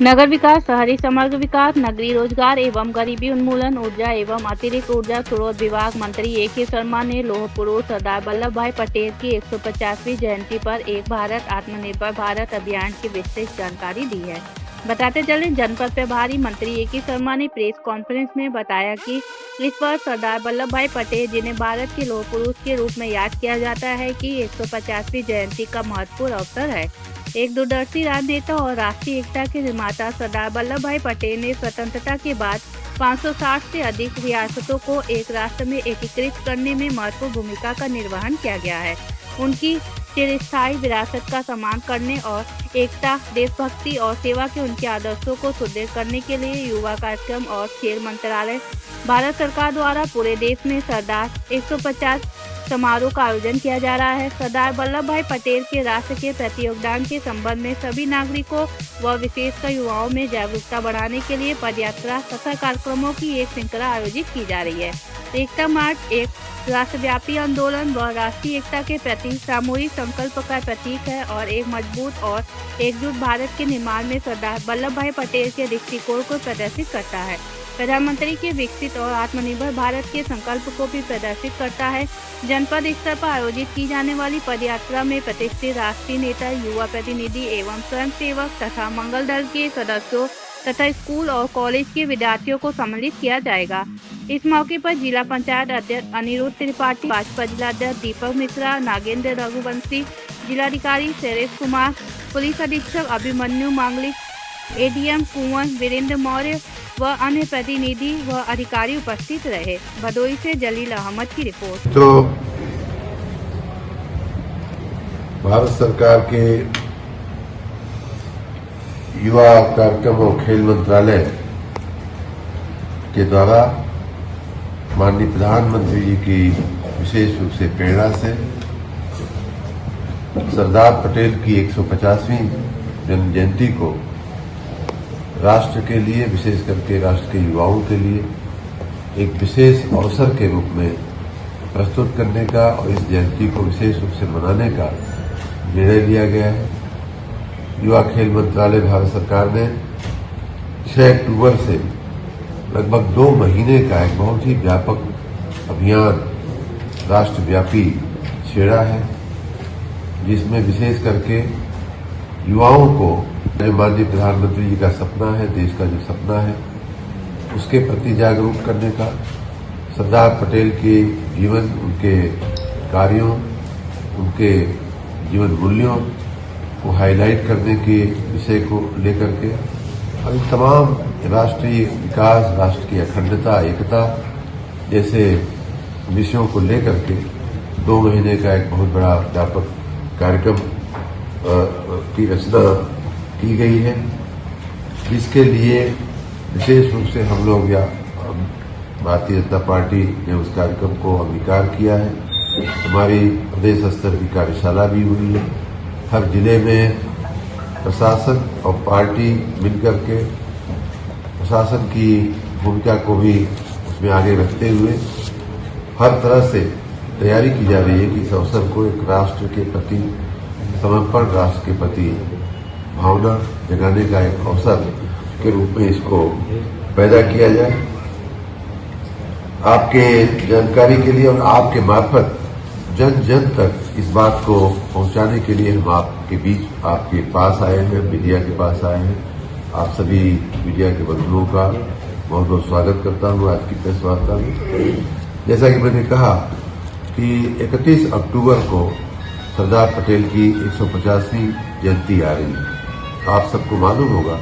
नगर विकास, शहरी समग्र विकास, नगरीय रोजगार एवं गरीबी उन्मूलन, ऊर्जा एवं अतिरिक्त ऊर्जा स्रोत विभाग मंत्री ए.के. शर्मा ने लौह पुरुष सरदार वल्लभ भाई पटेल की 150वीं जयंती पर एक भारत आत्मनिर्भर भारत अभियान की विस्तृत जानकारी दी है। बताते चले, जनपद प्रभारी मंत्री ए.के. शर्मा ने प्रेस कॉन्फ्रेंस में बताया कि इस वर्ष सरदार वल्लभ भाई पटेल, जिन्हें भारत के लौह पुरुष के रूप में याद किया जाता है, की 150वीं जयंती का महत्वपूर्ण अवसर है। एक दूरदर्शी राजनेता और राष्ट्रीय एकता के निर्माता सरदार वल्लभ भाई पटेल ने स्वतंत्रता के बाद 560 से अधिक रियासतों को एक राष्ट्र में एकीकृत करने में महत्वपूर्ण भूमिका का निर्वहन किया गया है। उनकी चिरस्थायी विरासत का सम्मान करने और एकता, देशभक्ति और सेवा के उनके आदर्शों को सुदृढ़ करने के लिए युवा कार्यक्रम और खेल मंत्रालय, भारत सरकार द्वारा पूरे देश में सरदार 150 समारोह का आयोजन किया जा रहा है। सरदार वल्लभ भाई पटेल के राष्ट्र के प्रति योगदान के संबंध में सभी नागरिकों व विशेषकर युवाओं में जागरूकता बढ़ाने के लिए पदयात्रा तथा कार्यक्रमों की एक श्रृंखला आयोजित की जा रही है। एकता मार्च एक राष्ट्रव्यापी आंदोलन व राष्ट्रीय एकता के प्रति सामूहिक संकल्प का प्रतीक है और एक मजबूत और एकजुट भारत के निर्माण में सरदार वल्लभ भाई पटेल के दृष्टिकोण को प्रदर्शित करता है। प्रधानमंत्री के विकसित और आत्मनिर्भर भारत के संकल्प को भी प्रदर्शित करता है। जनपद स्तर पर आयोजित की जाने वाली पदयात्रा में प्रतिष्ठित राष्ट्रीय नेता, युवा प्रतिनिधि एवं स्वयंसेवक तथा मंगल दल के सदस्यों तथा स्कूल और कॉलेज के विद्यार्थियों को सम्मिलित किया जाएगा। इस मौके पर जिला पंचायत अध्यक्ष अनिरुद्ध त्रिपाठी, भाजपा जिलाध्यक्ष दीपक मिश्रा, नागेंद्र रघुवंशी, जिलाधिकारी शैलेश कुमार, पुलिस अधीक्षक अभिमन्यु मांगलिक, एडीएम कुंवर वीरेंद्र मौर्य व अन्य प्रतिनिधि व अधिकारी उपस्थित रहे। भदोई से जलील अहमद की रिपोर्ट। तो भारत सरकार के युवा कार्यक्रम और खेल मंत्रालय के द्वारा माननीय प्रधानमंत्री जी की विशेष रूप से प्रेरणा से सरदार पटेल की 150वीं जन्म जयंती को राष्ट्र के लिए, विशेष करके राष्ट्र के युवाओं के लिए एक विशेष अवसर के रूप में प्रस्तुत करने का और इस जयंती को विशेष रूप से मनाने का निर्णय लिया गया है। युवा खेल मंत्रालय भारत सरकार ने 6 अक्टूबर से लगभग 2 महीने का एक बहुत ही व्यापक अभियान राष्ट्रव्यापी छेड़ा है, जिसमें विशेष करके युवाओं को, जो माननीय प्रधानमंत्री जी का सपना है, देश का जो सपना है, उसके प्रति जागरूक करने का, सरदार पटेल के जीवन, उनके कार्यों, उनके जीवन मूल्यों को हाईलाइट करने के विषय को लेकर के और इन तमाम राष्ट्रीय विकास, राष्ट्र की अखंडता, एकता जैसे विषयों को लेकर के 2 महीने का एक बहुत बड़ा व्यापक कार्यक्रम की रचना की गई है, जिसके लिए विशेष रूप से हम लोग या भारतीय जनता पार्टी ने उस कार्यक्रम को अंगीकार किया है। हमारी प्रदेश स्तर की कार्यशाला भी हुई है। हर जिले में प्रशासन और पार्टी मिलकर के प्रशासन की भूमिका को भी उसमें आगे रखते हुए हर तरह से तैयारी की जा रही है कि इस अवसर को एक राष्ट्र के प्रति समर्पण, राष्ट्र के प्रति भावना जगाने का एक अवसर के रूप में इसको पैदा किया जाए। आपके जानकारी के लिए और आपके मार्फत जन जन तक इस बात को पहुंचाने के लिए हम आपके बीच, आपके पास आए हैं, मीडिया के पास आए हैं। आप सभी मीडिया के बंधुओं का बहुत बहुत स्वागत करता हूं आज की प्रेस वार्ता में। जैसा कि मैंने कहा कि 31 अक्टूबर को सरदार पटेल की 150वीं जयंती आ रही है। आप सबको मालूम होगा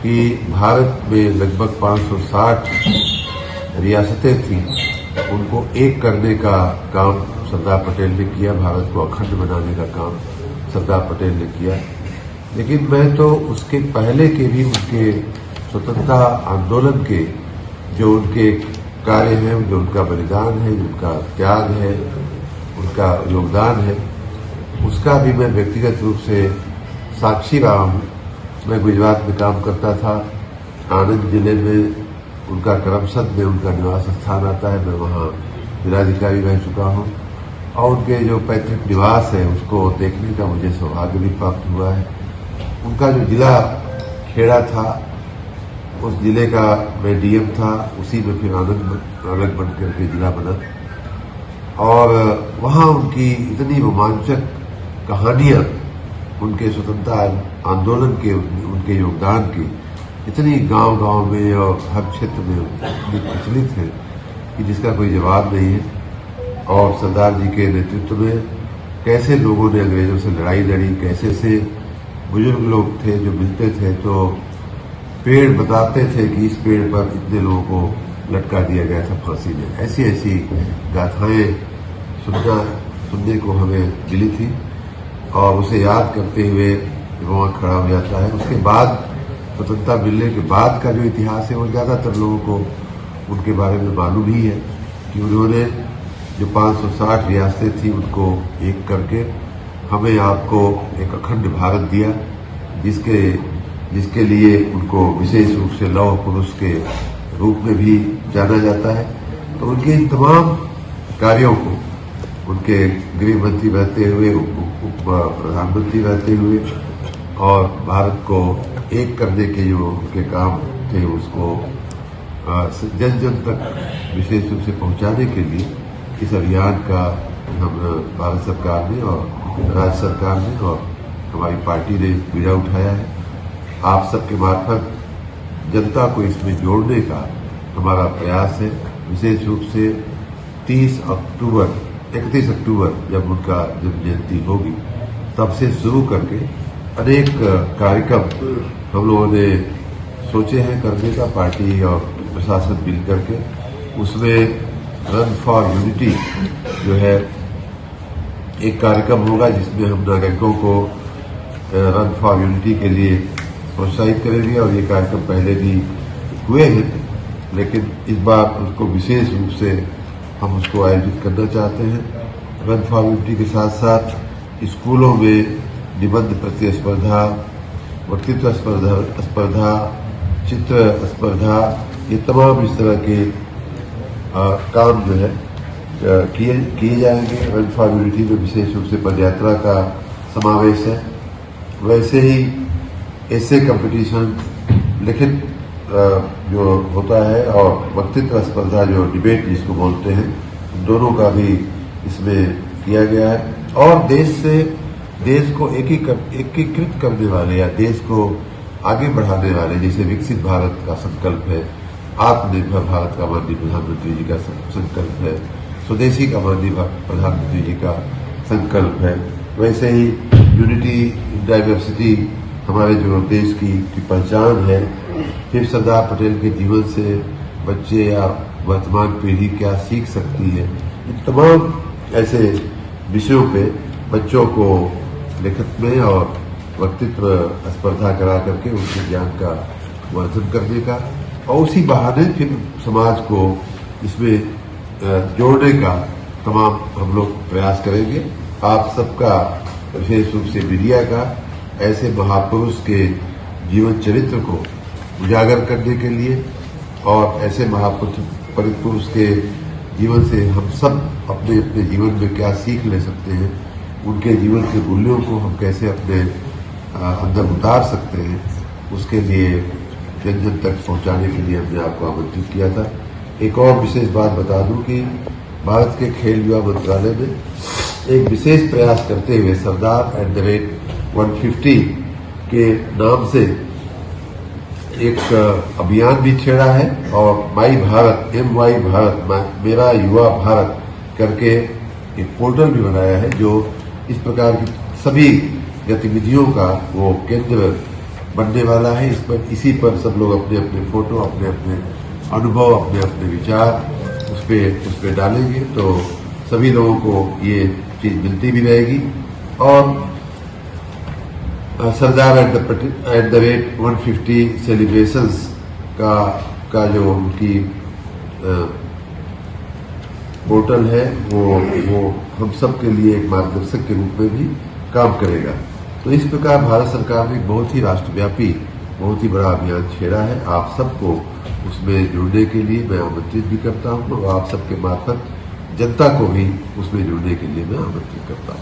कि भारत में लगभग 560 रियासतें थीं, उनको एक करने का काम सरदार पटेल ने किया, भारत को अखंड बनाने का काम सरदार पटेल ने किया। लेकिन मैं तो उसके पहले के भी उनके स्वतंत्रता आंदोलन के जो उनके कार्य हैं, जो उनका बलिदान है, जो उनका त्याग है, उनका योगदान है, उसका भी मैं व्यक्तिगत रूप से साक्षी रहा हूँ। मैं गुजरात में काम करता था, आनंद जिले में उनका करमसद में उनका निवास स्थान आता है, मैं वहाँ जिलाधिकारी रह चुका हूँ और उनके जो पैतृक निवास है उसको देखने का मुझे सौभाग्य भी प्राप्त हुआ है। उनका जो जिला खेड़ा था, उस जिले का मैं डीएम था, उसी में फिर अलग बन करके जिला बना और वहाँ उनकी इतनी रोमांचक कहानियाँ, उनके स्वतंत्रता आंदोलन के उनके योगदान की इतनी गांव-गांव में और हर क्षेत्र में इतनी प्रचलित है कि जिसका कोई जवाब नहीं है। और सरदार जी के नेतृत्व में कैसे लोगों ने अंग्रेजों से लड़ाई लड़ी, कैसे से बुजुर्ग लोग थे जो मिलते थे तो पेड़ बताते थे कि इस पेड़ पर इतने लोगों को लटका दिया गया था फांसी में। ऐसी ऐसी गाथाएं सुनने को हमें मिली थी और उसे याद करते हुए रोआ खड़ा हो जाता है। उसके बाद स्वतंत्रता मिलने के बाद का जो इतिहास है वो ज़्यादातर लोगों को उनके बारे में मालूम ही है कि उन्होंने जो 560 रियासतें थी उनको एक करके हमें आपको एक अखंड भारत दिया, जिसके लिए उनको विशेष रूप से लौह पुरुष के रूप में भी जाना जाता है। तो उनके इन तमाम कार्यों को उनके गृह मंत्री रहते हुए, उप प्रधानमंत्री रहते हुए और भारत को एक करने के जो उनके काम थे उसको जन जन तक विशेष रूप से पहुंचाने के लिए इस अभियान का हम भारत सरकार ने और राज्य सरकार ने और हमारी पार्टी ने बीड़ा उठाया है। आप सबके मार्फत जनता को इसमें जोड़ने का हमारा प्रयास है। विशेष रूप से 31 अक्टूबर जब उनका जन्म जयंती होगी तब से शुरू करके अनेक कार्यक्रम हम लोगों ने सोचे हैं करने का, पार्टी और प्रशासन मिल करके। उसमें रन फॉर यूनिटी जो है एक कार्यक्रम होगा जिसमें हम नागरिकों को रन फॉर यूनिटी के लिए प्रोत्साहित करेंगे और ये कार्यक्रम पहले भी हुए हैं, लेकिन इस बार उसको विशेष रूप से हम उसको आयोजित करना चाहते हैं। रन फॉर यूनिटी के साथ साथ स्कूलों में निबंध प्रतिस्पर्धा, वक्तृत्व स्पर्धा, चित्र स्पर्धा, ये तमाम इस तरह के काम जो है किए जाएंगे। रन फॉर यूनिटी में विशेष रूप से पदयात्रा का समावेश है। वैसे ही ऐसे कंपटीशन, लिखित जो होता है और वक्तृत्व स्पर्धा जो डिबेट जिसको बोलते हैं, दोनों का भी इसमें किया गया है। और देश को एकीकृत करने वाले या देश को आगे बढ़ाने वाले, जैसे विकसित भारत का संकल्प है, आत्मनिर्भर भारत का माननीय प्रधानमंत्री जी का संकल्प है, स्वदेशी का माननीय प्रधानमंत्री जी का संकल्प है, वैसे ही यूनिटी इन डाइवर्सिटी हमारे जो देश की पहचान है। फिर सरदार पटेल के जीवन से बच्चे या वर्तमान पीढ़ी क्या सीख सकती है, इन तमाम ऐसे विषयों पे बच्चों को लिखित में और वक्तृत्व स्पर्धा करा करके उनके ज्ञान का वर्धन करने का और उसी बहाने फिर समाज को इसमें जोड़ने का तमाम हम लोग प्रयास करेंगे। आप सबका विशेष रूप से मीडिया का ऐसे महापुरुष के जीवन चरित्र को उजागर करने के लिए और ऐसे महापुरुष के जीवन से हम सब अपने अपने जीवन में क्या सीख ले सकते हैं, उनके जीवन के मूल्यों को हम कैसे अपने अंदर उतार सकते हैं, उसके लिए जन जन तक पहुंचाने के लिए हमने आपको आमंत्रित किया था। एक और विशेष बात बता दूं कि भारत के खेल युवा मंत्रालय ने एक विशेष प्रयास करते हुए सरदार@150 के नाम से एक अभियान भी छेड़ा है और माई भारत, MY भारत, मेरा युवा भारत करके एक पोर्टल भी बनाया है जो इस प्रकार की सभी गतिविधियों का वो केंद्र बनने वाला है। इसी पर सब लोग अपने अपने फोटो, अपने अपने अनुभव, अपने अपने विचार उस पे डालेंगे तो सभी लोगों को ये चीज मिलती भी रहेगी। और सरदार @150 सेलिब्रेशंस का जो उनकी पोर्टल है वो हम सब के लिए एक मार्गदर्शक के रूप में भी काम करेगा। तो इस प्रकार भारत सरकार ने बहुत ही राष्ट्रव्यापी, बहुत ही बड़ा अभियान छेड़ा है। आप सबको उसमें जुड़ने के लिए मैं आमंत्रित भी करता हूँ और आप सबके मार्फत जनता को भी उसमें जुड़ने के लिए मैं आमंत्रित करता हूँ।